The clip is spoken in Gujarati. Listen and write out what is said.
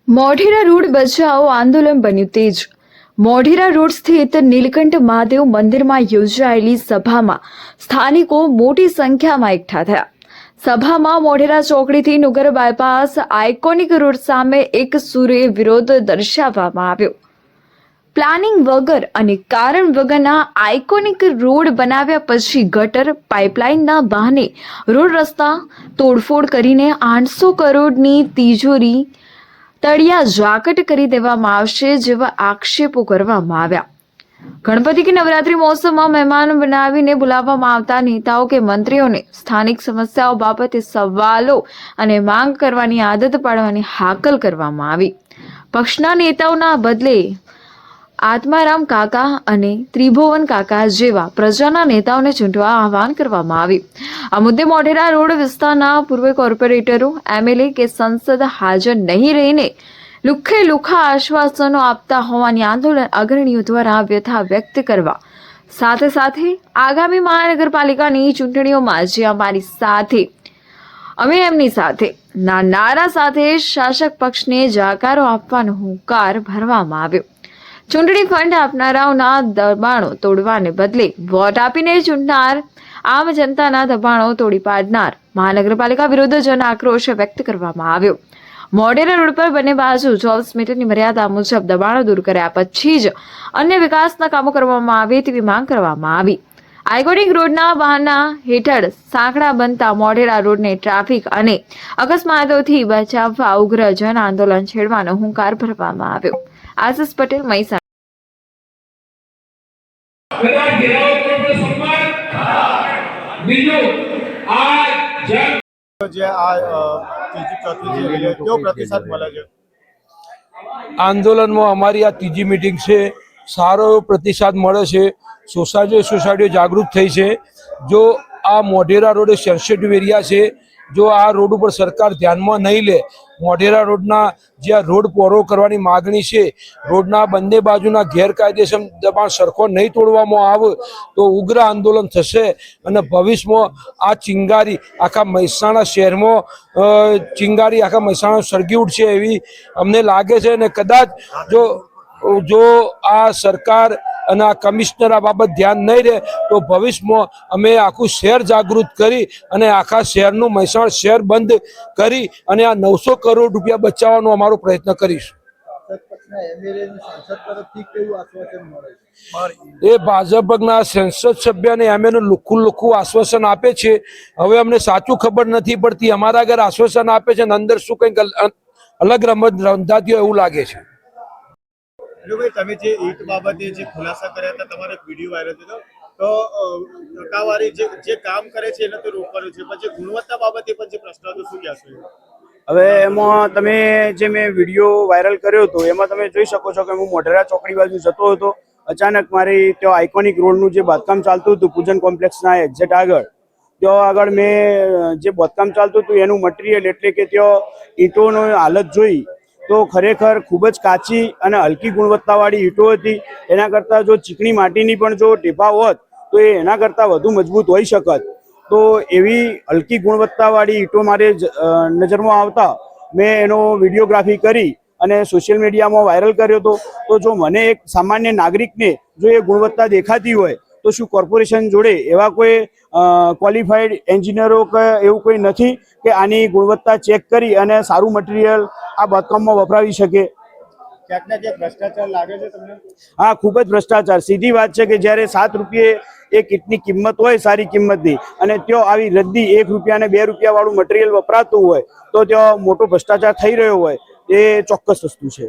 મોઢેરા રોડ બચાવો આંદોલન બન્યું તેજ। મોઢેરા રોડ સ્થિત નીલકંઠ મહાદેવ મંદિરમાં યોજાયેલી સભામાં સ્થાનિકો મોટી સંખ્યામાં એકઠા થયા। સભામાં મોઢેરા ચોકડીથી નુગર બાયપાસ આઇકોનિક રોડ સામે એક સુરે વિરોધ દર્શાવવામાં આવ્યો। પ્લાનિંગ વગર અને કારણ વગરના આઇકોનિક રોડ બનાવ્યા પછી ગટર પાઇપલાઇનના બહાને રોડ રસ્તા તોડફોડ કરીને 800 કરોડની તિજોરી તળિયા જાકટ કરી દેવામાં આવશે જેવા આક્ષેપો કરવામાં આવ્યા। ગણપતિ કે નવરાત્રી મહોત્સવમાં મહેમાન બનાવીને બોલાવવામાં આવતા નેતાઓ કે મંત્રીઓને સ્થાનિક સમસ્યાઓ બાબતે સવાલો અને માંગ કરવાની આદત પાડવાની હાકલ કરવામાં આવી। પક્ષના નેતાઓના બદલે આત્મારામ કાકા અને ત્રિભુવન કાકા જેવા પ્રજાના નેતાઓને ચૂંટવા આહવાન કરવામાં આવ્યું। આ મુદ્દે મોઢેરા રોડ વિસ્તારના પૂર્વ કોર્પોરેટરો, એમએલએ કે સંસદ હાજર નહીં રહીને લુખ્ખે લુખ્ખા આશ્વાસનો આપતા હોવાની આંદોલન અગ્રણીઓ દ્વારા વ્યથા વ્યક્ત કરવા સાથે સાથે આગામી મહાનગરપાલિકાની ચૂંટણીઓમાં જે અમારી સાથે અમે એમની સાથે ના નારા સાથે શાસક પક્ષને જાકારો આપવાનો હુંકાર ભરવામાં આવ્યો। ચૂંટણી ફંડ આપનારાઓના દબાણો તોડવાને બદલે વોટ આપીને ચૂંટનાર આમ જનતાના દબાણો તોડી પાડનાર મહાનગરપાલિકા વિરુદ્ધ જન આક્રોશ વ્યક્ત કરવામાં આવ્યો। મોઢેરા રોડ પર બંને બાજુ 24 મીટરની મર્યાદા મુજબ દબાણો દૂર કર્યા પછી જ અન્ય વિકાસના કામો કરવામાં આવે તેવી માંગ કરવામાં આવી। આઇકોનિક રોડના બહાના હેઠળ સાંકડા બનતા મોઢેરા રોડને ટ્રાફિક અને અકસ્માતોથી બચાવવા ઉગ્ર જન આંદોલન છેડવાનો હુંકાર ભરવામાં આવ્યો। આશિષ પટેલ, મહીસાગર। આંદોલનમાં અમારી આ ત્રીજી મીટિંગ છે। સારો એવો પ્રતિસાદ મળે છે। સોસાયટીઓ જાગૃત થઈ છે। જો આ મોઢેરા રોડ સેન્સિટિવ એરિયા છે, જો આ રોડ ઉપર સરકાર ધ્યાનમાં નહીં લે, મોઢેરા રોડના જે આ રોડ પહોળો કરવાની માગણી છે, રોડના બંને બાજુના ગેરકાયદેસર દબાણ સરખો નહીં તોડવામાં આવે તો ઉગ્ર આંદોલન થશે અને ભવિષ્યમાં આ ચિંગારી આખા મહેસાણા શહેરમાં ચિંગારી આખા મહેસાણા સળગી ઉઠશે એવી અમને લાગે છે। અને કદાચ જો આ સરકાર અને આ કમિશનર આ બાબત ધ્યાન નહીં રહે તો ભવિષ્યમાં અમે આખું શહેર જાગૃત કરી અને આખા શહેરનું મહેસાણા શહેર બંધ કરી અને આ 900 કરોડ રૂપિયા બચાવવાનો અમારો પ્રયત્ન કરીશું। એ ભાજપના સંસદ સભ્ય અને એમએલએ લુખ્ખું આશ્વાસન આપે છે। હવે અમને સાચું ખબર નથી પડતી, અમારા આગળ આશ્વાસન આપે છે અને અંદર શું કંઈક અલગ રમત રંધાતી હોય એવું લાગે છે। તમે જે ઈટ બાબતે જે ખુલાસા કર્યા હતા, તમારો એક વિડીયો વાયરલ થયો તો ટકાવારી જે કામ કરે છે એને તો રોકવાનું છે, પણ જે ગુણવત્તા બાબતે પણ જે પ્રશ્ન હતો શું કહેશો? હવે એમાં તમે જે મેં વિડીયો વાયરલ કર્યો હતો એમાં તમે જોઈ શકો છો કે હું મોઢેરા ચોકડી બાજુ જતો હતો। અચાનક મારી ત્યાં આઇકોનિક રોડનું જે બાંધકામ ચાલતું હતું પૂજન કોમ્પ્લેક્સના એક્ઝેક્ટ આગળ, ત્યાં આગળ મેં જે બાંધકામ ચાલતું હતું એનું મટીરિયલ એટલે કે ત્યાં ઈંટોનો હાલત જોઈ તો ખરેખર ખૂબ જ કાચી અને હલકી ગુણવત્તાવાળી ઈંટો હતી। એના કરતાં જો ચીકણી માટીની પણ જો ઢેફા હોત તો એ એના કરતાં વધુ મજબૂત હોઈ શકત। તો એવી હલકી ગુણવત્તાવાળી ઈંટો મારે નજરમાં આવતા મેં એનો વિડીયોગ્રાફી કરી અને સોશિયલ મીડિયામાં વાયરલ કર્યો હતો। તો જો મને એક સામાન્ય નાગરિકને જો એ ગુણવત્તા દેખાતી હોય તો શું કોર્પોરેશન જોડે એવા કોઈ ક્વોલિફાઈડ એન્જિનિયરો કે એવું કોઈ નથી કે આની ગુણવત્તા ચેક કરી અને સારું મટીરિયલ આ બાંધકામમાં વપરાવી શકે? ક્યાંક ને ક્યાંક ભ્રષ્ટાચાર લાગે છે તમને? હા, ખૂબ જ ભ્રષ્ટાચાર। સીધી વાત છે કે જ્યારે 7 રૂપિયે એક ઈંટની કિંમત હોય સારી કિંમતની અને ત્યાં આવી રદ્દી 1 રૂપિયા અને 2 રૂપિયા વાળું મટીરિયલ વપરાતું હોય તો ત્યાં મોટો ભ્રષ્ટાચાર થઈ રહ્યો હોય એ ચોક્કસ વસ્તુ છે।